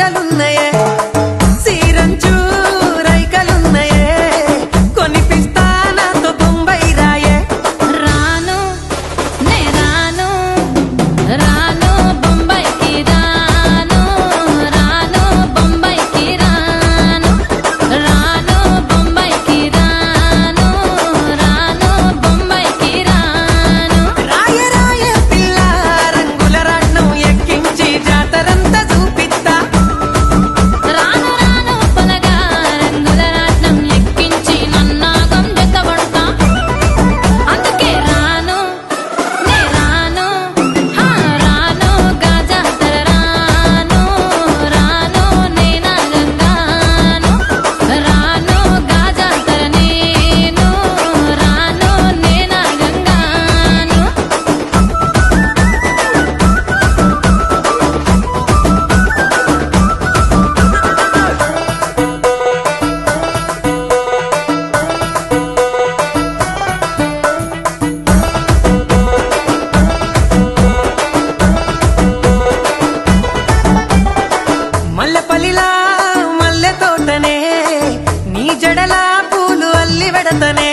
చీరలున్నయే సీరంచు రైకలున్నయే కొనిపిస్తా నాతో బొంబై రాయే రాను నే రాను రాను బొంబాయికి రాను రాను బొంబాయికి రాను రాను బొంబాయికి రాను రాను బొంబాయికి రాను రాయ రాయ పిల్ల రంగుల రాట్నం ఎక్కించి జాతరంతా చూపిస్తా రాను రాను పొలగా రంగుల రాట్నం ఎక్కించి నన్నాగం జతబడతా అందుకే రాను నే రాను రాను గాజాతర రాను రాను నేనా గంగాను రాను గాజాతర నేను రాను నేనా గంగాను మల్లెపల్లిలా మల్లె తోటనే నీ జడలా పూలు అల్లి వెడతనే